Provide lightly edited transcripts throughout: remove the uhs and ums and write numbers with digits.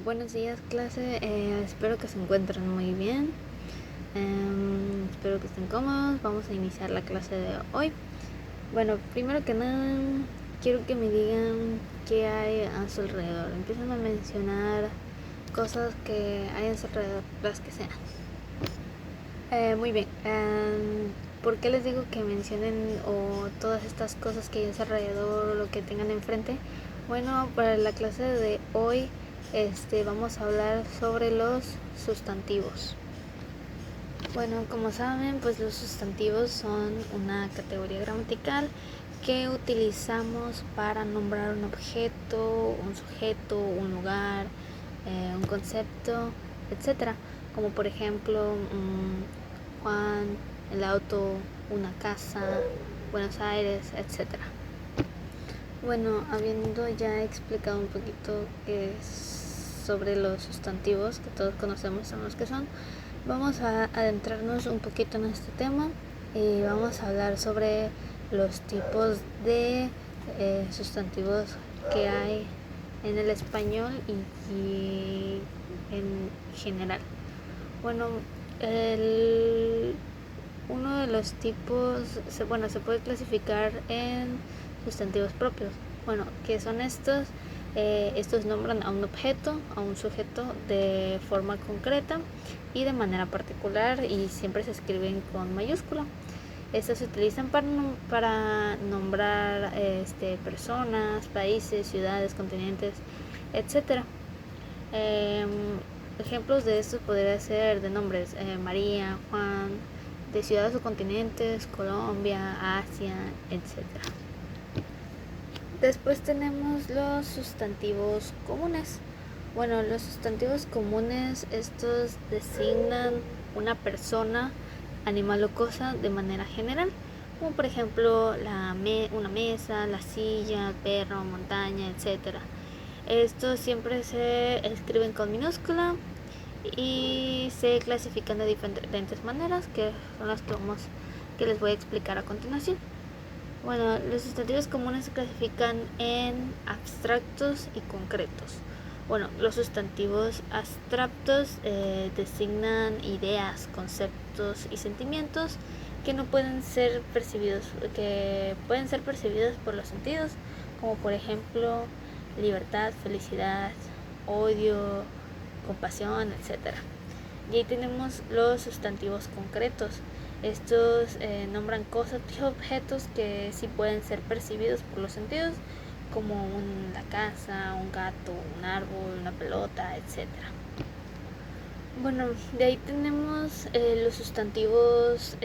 Buenos días, clase. Espero que se encuentren muy bien. Espero que estén cómodos. Vamos a iniciar la clase de hoy. Bueno, primero que nada, quiero que me digan qué hay a su alrededor. Empiezan a mencionar cosas que hay a su alrededor, las que sean. Muy bien. ¿Por qué les digo que mencionen o todas estas cosas que hay a su alrededor o lo que tengan enfrente? Bueno, para la clase de hoy vamos a hablar sobre los sustantivos. Bueno, como saben, pues los sustantivos son una categoría gramatical que utilizamos para nombrar un objeto, un sujeto, un lugar, un concepto, etcétera. Como por ejemplo, Juan, el auto, una casa, Buenos Aires, etcétera. Bueno, habiendo ya explicado un poquito sobre los sustantivos que todos conocemos, son los que son, vamos a adentrarnos un poquito en este tema y vamos a hablar sobre los tipos de sustantivos que hay en el español y en general. Bueno, uno de los tipos, se puede clasificar en sustantivos propios. Bueno, ¿qué son estos? Estos nombran a un objeto, a un sujeto de forma concreta y de manera particular y siempre se escriben con mayúscula. Estos se utilizan para nombrar personas, países, ciudades, continentes, etc. Ejemplos de estos podría ser de nombres María, Juan, de ciudades o continentes, Colombia, Asia, etc. Después tenemos los sustantivos comunes. Bueno, los sustantivos comunes, estos designan una persona, animal o cosa de manera general, como por ejemplo una mesa, la silla, perro, montaña, etc. Estos siempre se escriben con minúscula y se clasifican de diferentes maneras, que son las que les voy a explicar a continuación. Bueno, los sustantivos comunes se clasifican en abstractos y concretos. Bueno, los sustantivos abstractos designan ideas, conceptos y sentimientos que no pueden ser percibidos, por los sentidos, como por ejemplo libertad, felicidad, odio, compasión, etc. Y ahí tenemos los sustantivos concretos. Estos nombran cosas y objetos que sí pueden ser percibidos por los sentidos, como la casa, un gato, un árbol, una pelota, etc. Bueno, de ahí tenemos los sustantivos.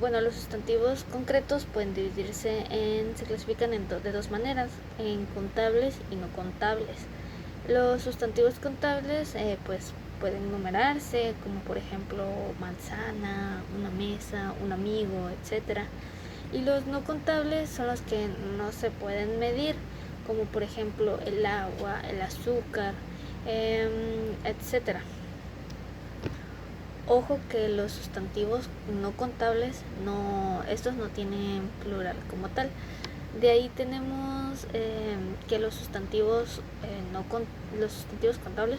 Los sustantivos concretos pueden dividirse se clasifican de dos maneras, en contables y no contables. Los sustantivos contables pues pueden numerarse, como por ejemplo manzana, una mesa, un amigo, etc. Y los no contables son los que no se pueden medir, como por ejemplo el agua, el azúcar, etc. Ojo que los sustantivos no contables, estos no tienen plural como tal. De ahí tenemos que los sustantivos contables,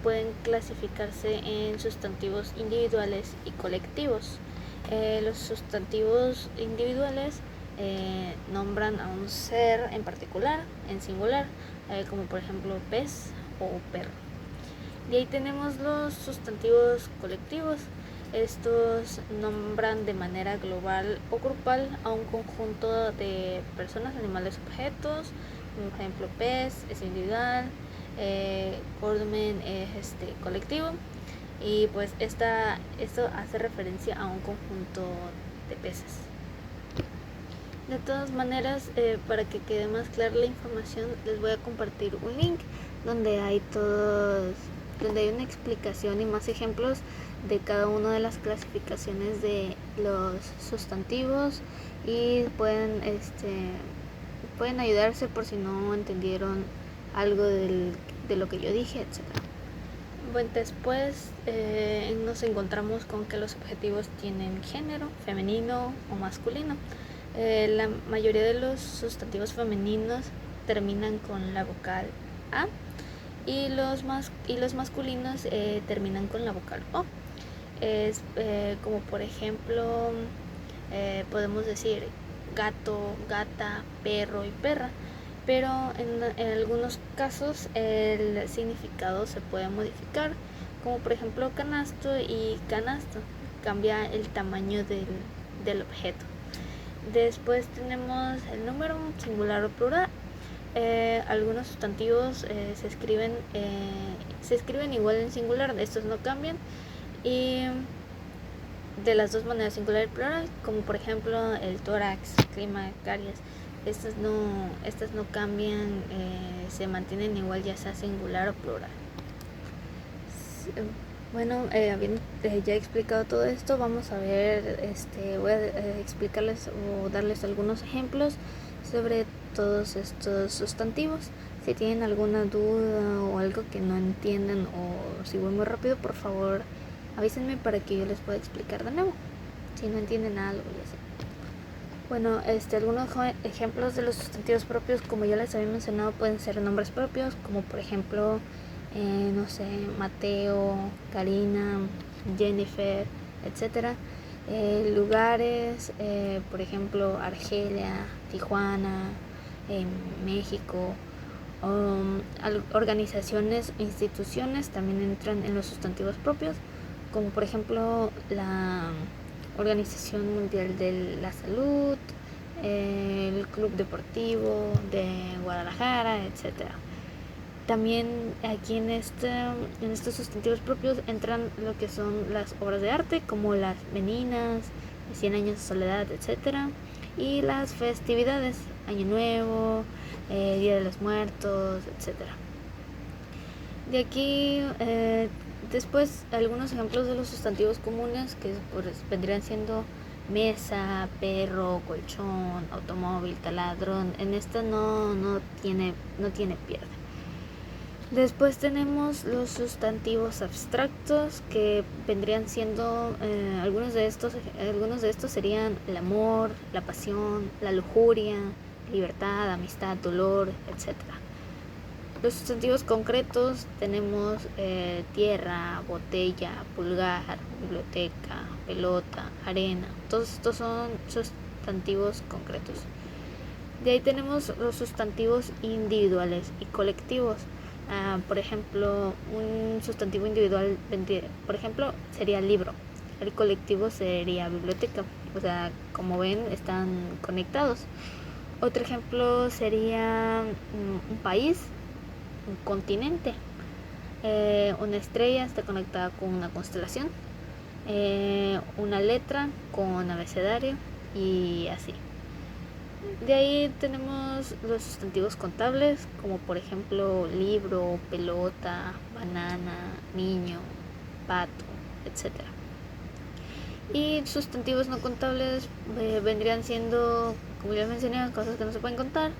pueden clasificarse en sustantivos individuales y colectivos. Los sustantivos individuales nombran a un ser en particular, en singular, como por ejemplo pez o perro. Y ahí tenemos los sustantivos colectivos. Estos nombran de manera global o grupal a un conjunto de personas, animales, objetos. Por ejemplo, pez es individual, cordumen es colectivo. Y pues esto hace referencia a un conjunto de peces. De todas maneras, para que quede más clara la información, les voy a compartir un link donde hay una explicación y más ejemplos de cada una de las clasificaciones de los sustantivos y pueden ayudarse por si no entendieron algo de lo que yo dije, etc. Bueno, después nos encontramos con que los objetivos tienen género, femenino o masculino. La mayoría de los sustantivos femeninos terminan con la vocal A y los masculinos terminan con la vocal O. Es como por ejemplo podemos decir gato, gata, perro y perra, pero en algunos casos el significado se puede modificar, como por ejemplo canasto y canasto, cambia el tamaño del objeto. Después tenemos el número singular o plural. Algunos sustantivos se escriben igual en singular, estos no cambian, y de las dos maneras, singular y plural, como por ejemplo el tórax, clima, caries, estas no cambian, se mantienen igual ya sea singular o plural. Bueno, habiendo ya explicado todo esto, vamos a ver, voy a explicarles o darles algunos ejemplos sobre todos estos sustantivos. Si tienen alguna duda o algo que no entienden o si voy muy rápido, por favor avísenme para que yo les pueda explicar de nuevo si no entienden algo y así. Bueno, algunos ejemplos de los sustantivos propios, como ya les había mencionado, pueden ser nombres propios, como por ejemplo no sé, Mateo, Karina, Jennifer, etc. Lugares, por ejemplo, Argelia, Tijuana, México. Organizaciones, instituciones también entran en los sustantivos propios, como por ejemplo la Organización Mundial de la Salud, el Club Deportivo de Guadalajara, etc. También aquí en estos sustantivos propios entran lo que son las obras de arte, como las Meninas, 100 años de soledad, etc. Y las festividades, Año Nuevo, Día de los Muertos, etc. De aquí después algunos ejemplos de los sustantivos comunes que pues, vendrían siendo mesa, perro, colchón, automóvil, taladro. En esta no tiene pierde. Después tenemos los sustantivos abstractos, que vendrían siendo algunos de estos serían el amor, la pasión, la lujuria, libertad, amistad, dolor, etc. Los sustantivos concretos tenemos tierra, botella, pulgar, biblioteca, pelota, arena. Todos estos son sustantivos concretos. De ahí tenemos los sustantivos individuales y colectivos. Por ejemplo, un sustantivo individual por ejemplo, sería libro. El colectivo sería biblioteca. O sea, como ven, están conectados. Otro ejemplo sería un país, un continente. Una estrella está conectada con una constelación. Una letra con abecedario y así. De ahí tenemos los sustantivos contables, como por ejemplo libro, pelota, banana, niño, pato, etc. Y sustantivos no contables vendrían siendo, como ya mencioné, cosas que no se pueden contar,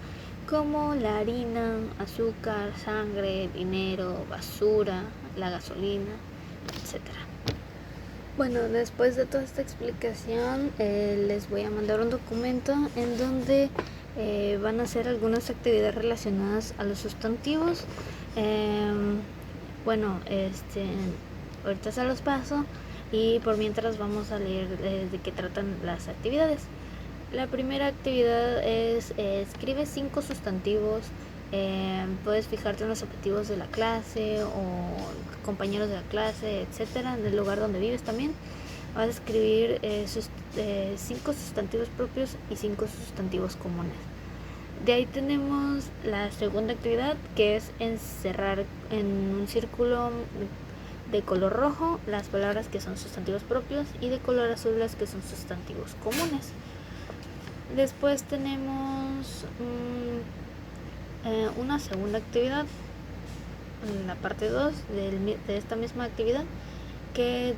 como la harina, azúcar, sangre, dinero, basura, la gasolina, etc. Bueno, después de toda esta explicación, les voy a mandar un documento en donde van a hacer algunas actividades relacionadas a los sustantivos. Bueno, ahorita se los paso y por mientras vamos a leer de qué tratan las actividades. La primera actividad es escribe 5 sustantivos. Puedes fijarte en los objetivos de la clase o compañeros de la clase, etcétera, en el lugar donde vives también. Vas a escribir 5 sustantivos propios y 5 sustantivos comunes. De ahí tenemos la segunda actividad, que es encerrar en un círculo de color rojo las palabras que son sustantivos propios y de color azul las que son sustantivos comunes. Después tenemos una segunda actividad, en la parte 2 de esta misma actividad,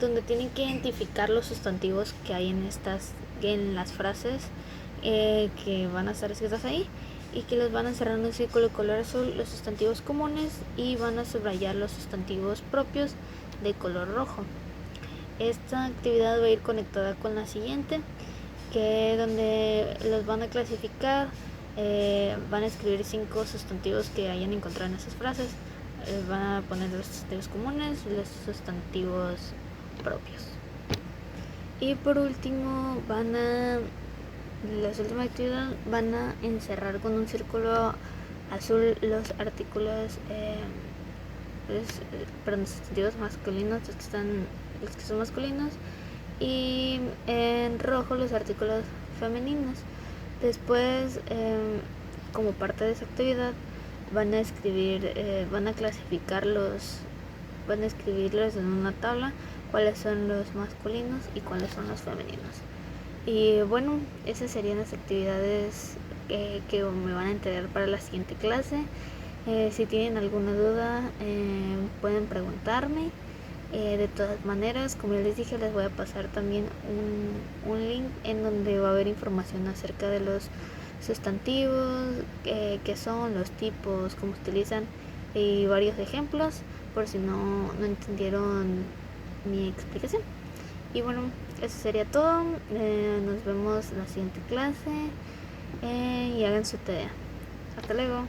donde tienen que identificar los sustantivos que hay en las frases que van a estar escritas ahí, y que los van a encerrar en un círculo de color azul los sustantivos comunes y van a subrayar los sustantivos propios de color rojo. Esta actividad va a ir conectada con la siguiente, que donde los van a clasificar. Van a escribir 5 sustantivos que hayan encontrado en esas frases. van a poner los sustantivos comunes y los sustantivos propios. Y por último las últimas actividades van a encerrar con un círculo azul los artículos, los sustantivos masculinos, los que son masculinos, y en rojo los artículos femeninos. Después, como parte de esa actividad, van a escribirlos en una tabla cuáles son los masculinos y cuáles son los femeninos. Y bueno, esas serían las actividades que me van a entregar para la siguiente clase. Si tienen alguna duda, pueden preguntarme. De todas maneras, como ya les dije, les voy a pasar también un link en donde va a haber información acerca de los sustantivos, qué son los tipos, cómo se utilizan, y varios ejemplos por si no entendieron mi explicación. Y bueno, eso sería todo. Nos vemos en la siguiente clase, y hagan su tarea. Hasta luego.